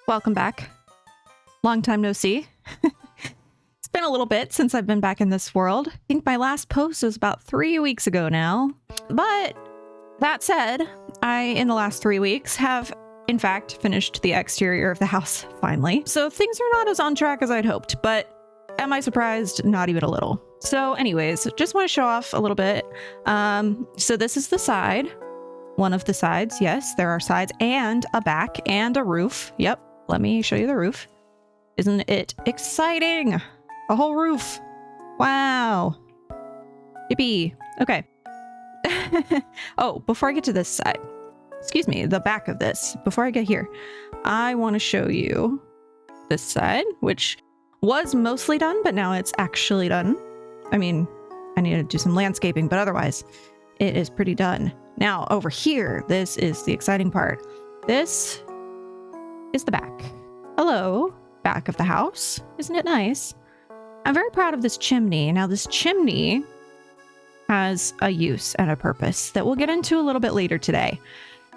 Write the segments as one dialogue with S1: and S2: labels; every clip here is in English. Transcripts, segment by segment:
S1: Welcome back. Long time no see. It's been a little bit since I've been back in this world. I think my last post was about 3 weeks ago now. But that said, in the last 3 weeks, have in fact finished the exterior of the house finally. So things are not as on track as I'd hoped, but am I surprised? Not even a little. So anyways, just want to show off a little bit. So this is the side. One of the sides. Yes, there are sides and a back and a roof. Yep. Let me show you the roof. Isn't it exciting? A whole roof. Wow. Yippee. Okay. Oh, before I get to this side, excuse me, the back of this, before I get here, I want to show you this side, which was mostly done, but now it's actually done. I mean, I need to do some landscaping, but otherwise it is pretty done. Now over here, this is the exciting part. This is the back. Hello, back of the house. Isn't it nice? I'm very proud of this chimney. Now this chimney has a use and a purpose that we'll get into a little bit later today.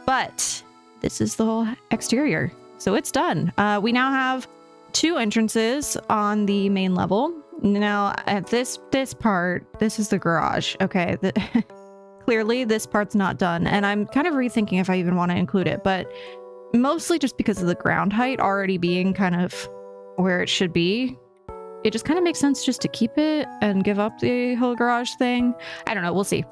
S1: But this is the whole exterior. So it's done. We now have 2 entrances on the main level. Now at this part, this is the garage. Okay. Clearly this part's not done. And I'm kind of rethinking if I even want to include it, but mostly just because of the ground height already being kind of where it should be. It just kind of makes sense just to keep it and give up the whole garage thing. I don't know. We'll see.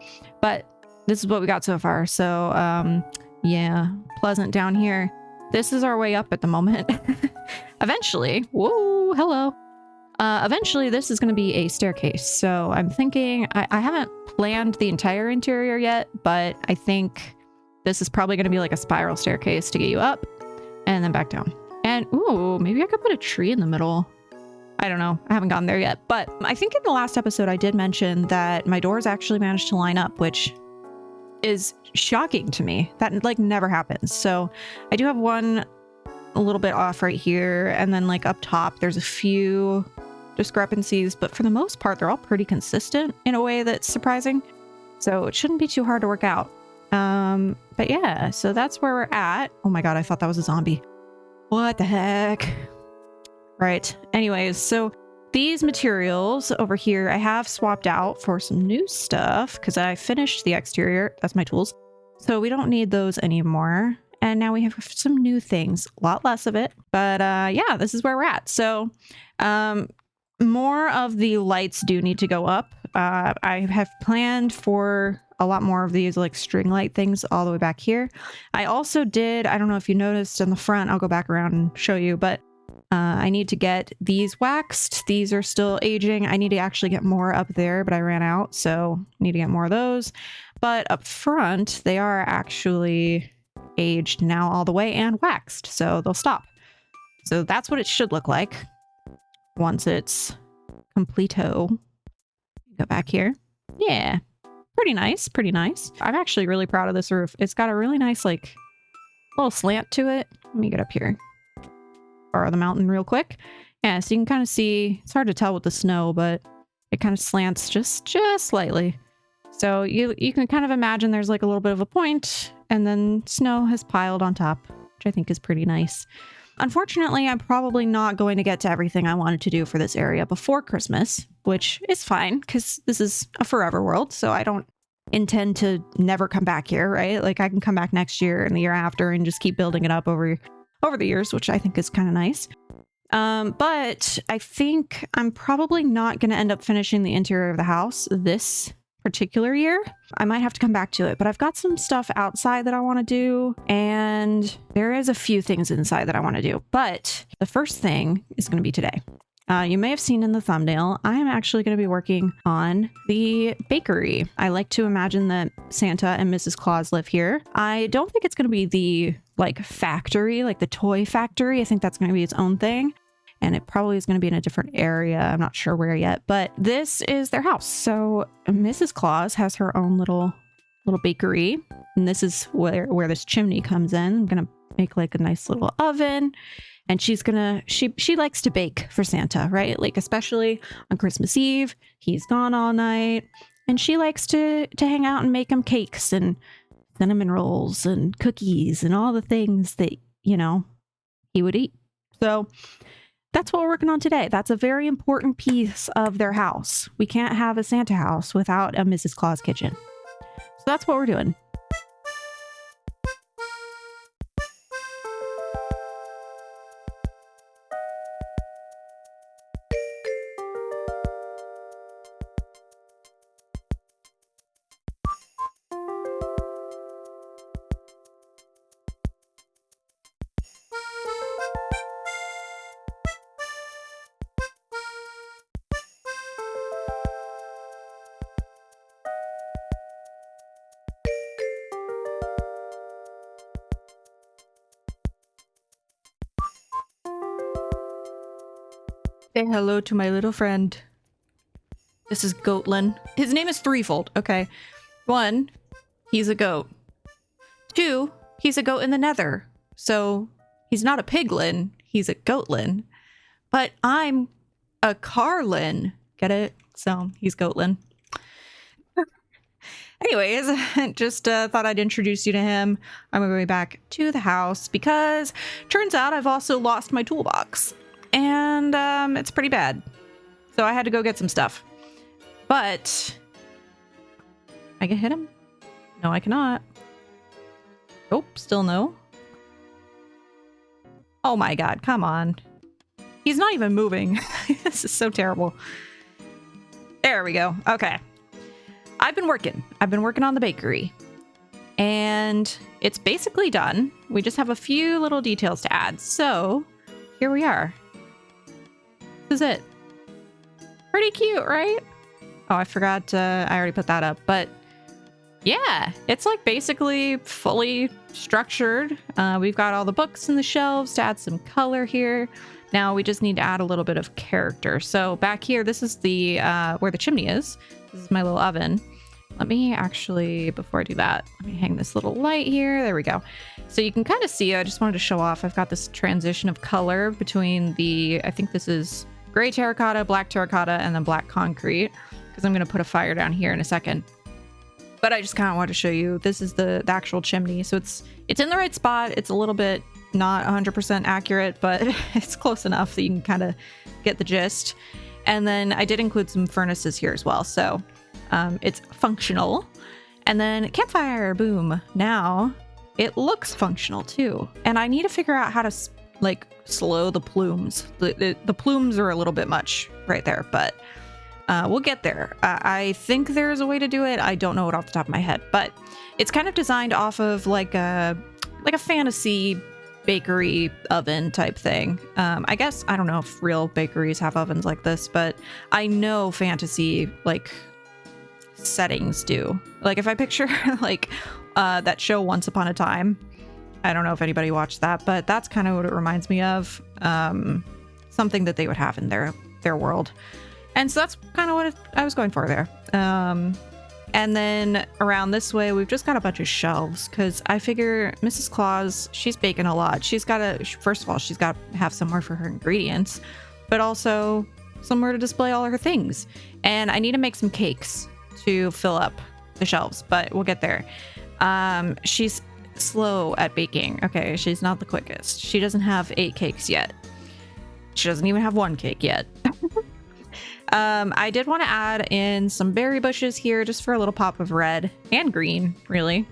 S1: But this is what we got so far. So, yeah, pleasant down here. This is our way up at the moment. Eventually, whoa, hello. Eventually, this is going to be a staircase. So I'm thinking, I haven't planned the entire interior yet, but I think this is probably going to be like a spiral staircase to get you up and then back down. And ooh, maybe I could put a tree in the middle. I don't know. I haven't gotten there yet. But I think in the last episode, I did mention that my doors actually managed to line up, which is shocking to me. That like never happens. So I do have one a little bit off right here. And then like up top, there's a few discrepancies, but for the most part, they're all pretty consistent in a way that's surprising. So it shouldn't be too hard to work out. But yeah, so that's where we're at. Oh my God, I thought that was a zombie. What the heck? Right. Anyways, so these materials over here, I have swapped out for some new stuff because I finished the exterior. That's my tools. So we don't need those anymore. And now we have some new things, a lot less of it. But yeah, this is where we're at. So more of the lights do need to go up. I have planned for a lot more of these like string light things all the way back here. I also did, I don't know if you noticed in the front, I'll go back around and show you, but I need to get these waxed. These are still aging. I need to actually get more up there, but I ran out. So I need to get more of those. But up front, they are actually aged now all the way and waxed. So they'll stop. So that's what it should look like once it's completo. Go back here. Yeah. Pretty nice. Pretty nice. I'm actually really proud of this roof. It's got a really nice, like, little slant to it. Let me get up here. Borrow the mountain real quick. Yeah, so you can kind of see, it's hard to tell with the snow, but it kind of slants just slightly. So you can kind of imagine there's like a little bit of a point, and then snow has piled on top, which I think is pretty nice. Unfortunately, I'm probably not going to get to everything I wanted to do for this area before Christmas, which is fine because this is a forever world. So I don't intend to never come back here, right? Like I can come back next year and the year after and just keep building it up over the years, which I think is kind of nice. But I think I'm probably not going to end up finishing the interior of the house this particular year. I might have to come back to it, but I've got some stuff outside that I want to do, and there is a few things inside that I want to do. But the first thing is going to be today. You may have seen in the thumbnail, I am actually going to be working on the bakery. I like to imagine that Santa and Mrs. Claus live here. I don't think it's going to be the like factory, like the toy factory. I think that's going to be its own thing. And it probably is going to be in a different area. I'm not sure where yet, but this is their house. So Mrs. Claus has her own little bakery. And this is where this chimney comes in. I'm going to make like a nice little oven. And she's gonna, she likes to bake for Santa, right? Like, especially on Christmas Eve, he's gone all night. And she likes to hang out and make him cakes and cinnamon rolls and cookies and all the things that, you know, he would eat So that's what we're working on today. That's a very important piece of their house. We can't have a Santa house without a Mrs. Claus kitchen. So that's what we're doing. Say hello to my little friend. This is Goatlin. His name is threefold. Okay. 1, he's a goat. 2, he's a goat in the nether. So he's not a piglin, he's a goatlin. But I'm a carlin. Get it? So he's Goatlin. Anyways, just thought I'd introduce you to him. I'm going back to the house because turns out I've also lost my toolbox. And it's pretty bad. So I had to go get some stuff. But I can hit him? No, I cannot. Oh, still no. Oh my god, come on. He's not even moving. This is so terrible. There we go. Okay. I've been working on the bakery. And it's basically done. We just have a few little details to add. So here we are. This is it. Pretty cute, right? Oh, I forgot. I already put that up. But yeah, it's like basically fully structured. We've got all the books in the shelves to add some color here. Now we just need to add a little bit of character. So back here, this is the where the chimney is. This is my little oven. Let me actually, before I do that, let me hang this little light here. There we go. So you can kind of see, I just wanted to show off, I've got this transition of color between the, I think this is gray terracotta, black terracotta, and then black concrete, because I'm going to put a fire down here in a second. But I just kind of want to show you, this is the actual chimney. So it's in the right spot. It's a little bit not 100% accurate, but it's close enough that you can kind of get the gist. And then I did include some furnaces here as well. So it's functional. And then campfire, boom. Now it looks functional too. And I need to figure out how to like slow the plumes. The plumes are a little bit much right there, but we'll get there. I think there's a way to do it. I don't know it off the top of my head, but it's kind of designed off of like a fantasy bakery oven type thing. I guess, I don't know if real bakeries have ovens like this, but I know fantasy like settings do. Like if I picture like that show Once Upon a Time, I don't know if anybody watched that, but that's kind of what it reminds me of. Something that they would have in their world. And so that's kind of what I was going for there. And then around this way, we've just got a bunch of shelves because I figure Mrs. Claus, she's baking a lot. She's got to, first of all, she's got to have somewhere for her ingredients, but also somewhere to display all her things. And I need to make some cakes to fill up the shelves, but we'll get there. She's slow at baking. Okay, she's not the quickest. She doesn't have 8 cakes yet. She doesn't even have 1 cake yet. I did want to add in some berry bushes here just for a little pop of red and green, really.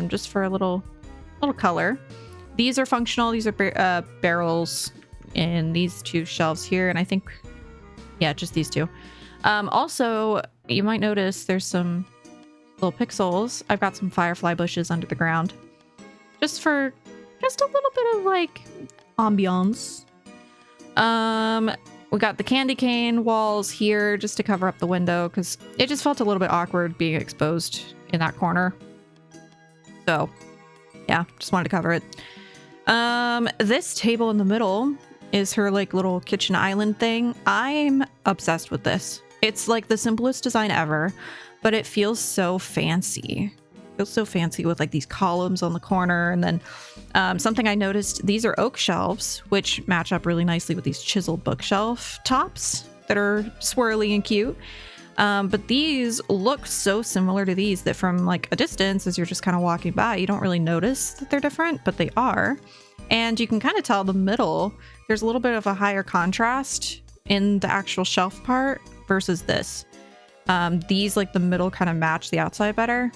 S1: Just for a little color. These are functional. These are barrels in these 2 shelves here. And I think, yeah, just these 2. Also, you might notice there's some little pixels. I've got some firefly bushes under the ground. Just a little bit of like ambiance. We got the candy cane walls here just to cover up the window because it just felt a little bit awkward being exposed in that corner. So yeah, just wanted to cover it. This table in the middle is her like little kitchen island thing. I'm obsessed with this. It's like the simplest design ever, but it feels so fancy. It feels so fancy with like these columns on the corner. And then something I noticed, these are oak shelves, which match up really nicely with these chiseled bookshelf tops that are swirly and cute. But these look so similar to these that from like a distance, as you're just kind of walking by, you don't really notice that they're different, but they are. And you can kind of tell the middle, there's a little bit of a higher contrast in the actual shelf part versus this. These, like the middle, kind of match the outside better.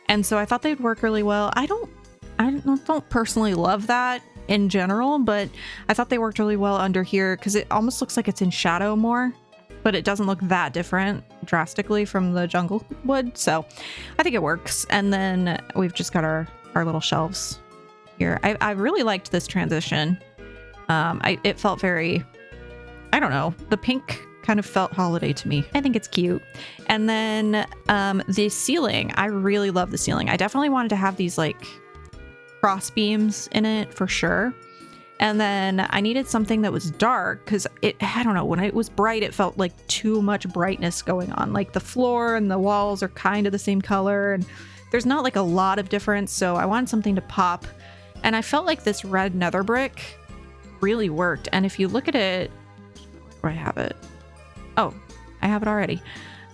S1: And so I thought they'd work really well. I don't personally love that in general, but I thought they worked really well under here because it almost looks like it's in shadow more, but it doesn't look that different drastically from the jungle wood. So I think it works. And then we've just got our little shelves here. I really liked this transition. It felt very, I don't know, the pink kind of felt holiday to me. I think it's cute. And then the ceiling, I really love the ceiling. I definitely wanted to have these like cross beams in it for sure. And then I needed something that was dark because I don't know, when it was bright, it felt like too much brightness going on. Like the floor and the walls are kind of the same color and there's not like a lot of difference. So I wanted something to pop. And I felt like this red nether brick really worked. And if you look at it, where I have it. Oh, I have it already.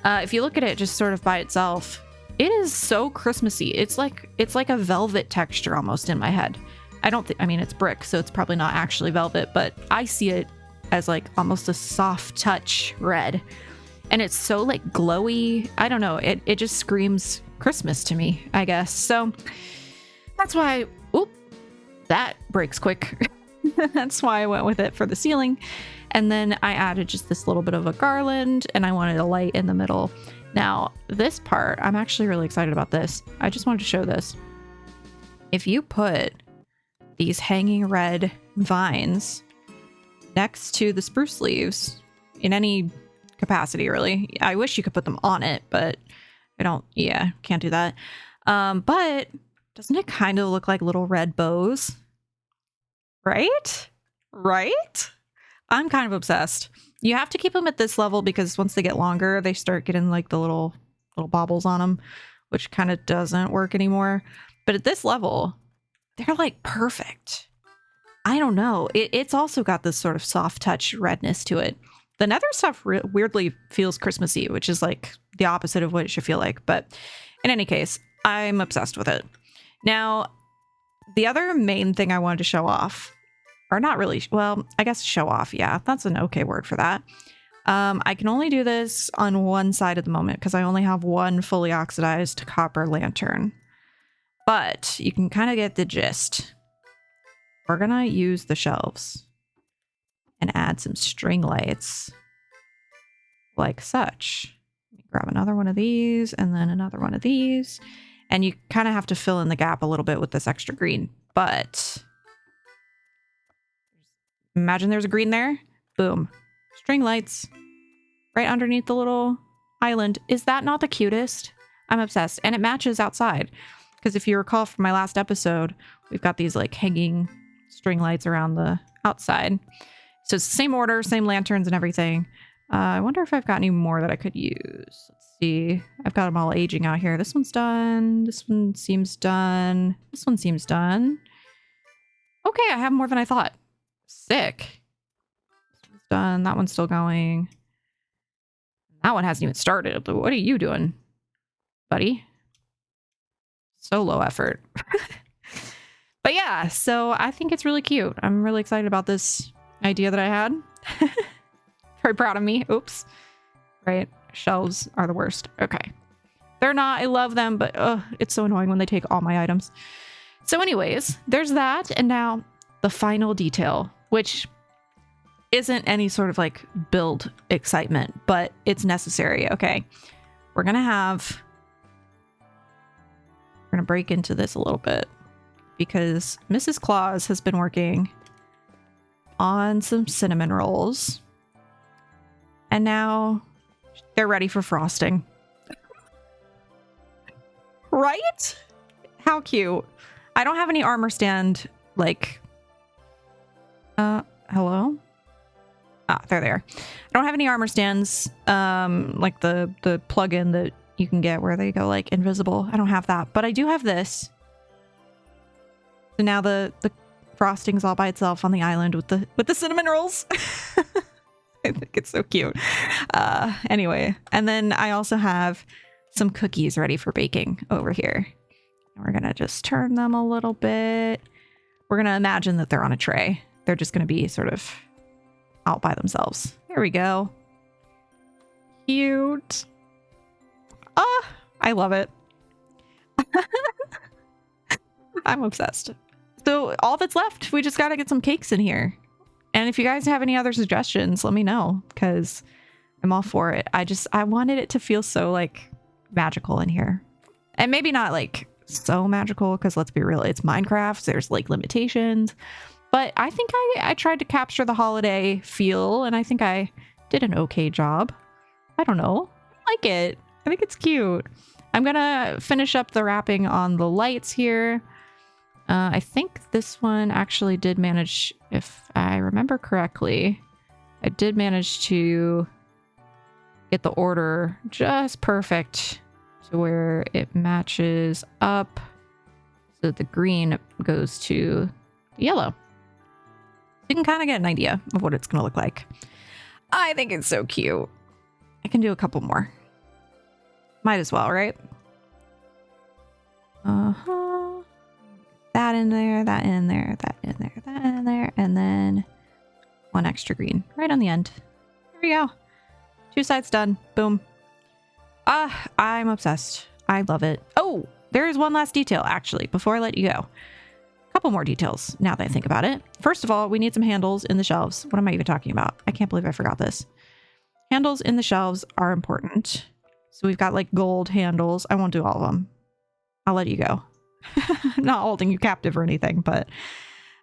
S1: If you look at it just sort of by itself, it is so Christmassy. It's like a velvet texture almost in my head. I mean, it's brick, so it's probably not actually velvet, but I see it as like almost a soft touch red. And it's so like glowy. I don't know. It just screams Christmas to me, I guess. So that's why, oop, that breaks quick. That's why I went with it for the ceiling. And then I added just this little bit of a garland and I wanted a light in the middle. Now, this part, I'm actually really excited about this. I just wanted to show this. If you put these hanging red vines next to the spruce leaves in any capacity, really. I wish you could put them on it, but can't do that. But doesn't it kind of look like little red bows? Right? I'm kind of obsessed. You have to keep them at this level because once they get longer, they start getting like the little bobbles on them, which kind of doesn't work anymore. But at this level, they're like perfect. I don't know. It's also got this sort of soft touch redness to it. The nether stuff weirdly feels Christmassy, which is like the opposite of what it should feel like. But in any case, I'm obsessed with it. Now, the other main thing I wanted to show off, or not really, well, I guess show off. Yeah, that's an okay word for that. I can only do this on one side at the moment because I only have one fully oxidized copper lantern. But you can kind of get the gist. We're going to use the shelves and add some string lights like such. Grab another one of these and then another one of these. And you kind of have to fill in the gap a little bit with this extra green. But imagine there's a green there. Boom. String lights right underneath the little island. Is that not the cutest? I'm obsessed. And it matches outside. Because if you recall from my last episode, we've got these like hanging string lights around the outside. So it's the same order, same lanterns and everything. I wonder if I've got any more that I could use. Let's see. I've got them all aging out here. This one's done. This one seems done. This one seems done. Okay, I have more than I thought. Sick. This one's done. That one's still going. That one hasn't even started. What are you doing, buddy? So low effort. But yeah, so I think it's really cute. I'm really excited about this idea that I had. Very proud of me. Oops. Right. Shelves are the worst. Okay. They're not. I love them, but it's so annoying when they take all my items. So anyways, there's that. And now the final detail, which isn't any sort of like build excitement, but it's necessary. Okay. We're going to break into this a little bit because Mrs. Claus has been working on some cinnamon rolls and now they're ready for frosting. Right? How cute. I don't have any armor stand like hello? Ah, there they are. I don't have any armor stands like the plug-in that you can get where they go like invisible. I don't have that, but I do have this. So now the frosting's all by itself on the island with the cinnamon rolls. I think it's so cute. Anyway, and then I also have some cookies ready for baking over here. And we're gonna just turn them a little bit. we're going to imagine that they're on a tray. They're just going to be sort of out by themselves. There we go. Cute. Ah, I love it. I'm obsessed. So all that's left, we just got to get some cakes in here. And if you guys have any other suggestions, let me know, because I'm all for it. I wanted it to feel so like magical in here. And maybe not like so magical, because let's be real, it's Minecraft. There's like limitations. But I think I tried to capture the holiday feel, and I think I did an okay job. I don't know. I like it. I think it's cute. I'm gonna finish up the wrapping on the lights here. I think this one actually did manage, if I remember correctly, I did manage to get the order just perfect to where it matches up so the green goes to the yellow. You can kind of get an idea of what it's going to look like. I think it's so cute. I can do a couple more. Might as well, right? That in there, that in there, that in there, that in there, and then one extra green right on the end. There we go. 2 sides done. Boom. I'm obsessed. I love it. Oh, there is one last detail, actually, before I let you go. A couple more details now that I think about it. First of all, we need some handles in the shelves. What am I even talking about? I can't believe I forgot this. Handles in the shelves are important. So we've got like gold handles. I won't do all of them. I'll let you go. I'm not holding you captive or anything, but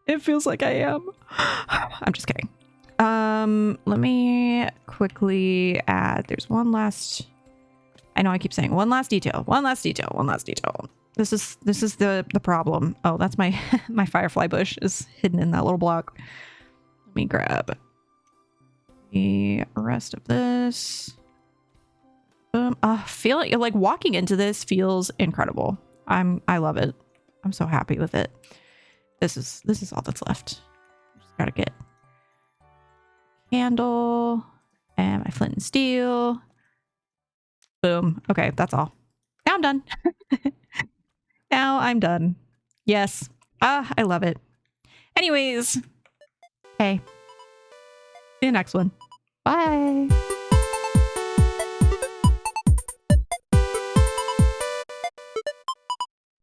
S1: it feels like I am. I'm just kidding. Let me quickly add, there's one last, I know I keep saying one last detail, one last detail, one last detail. This is the problem. Oh, that's my, my firefly bush is hidden in that little block. Let me grab the rest of this. Feeling like walking into this feels incredible. I love it. I'm so happy with it. This is all that's left. Just gotta get candle and my flint and steel. Boom. Okay, that's all. Now I'm done. Now I'm done. Yes. I love it. Anyways, hey. See you next one. Bye.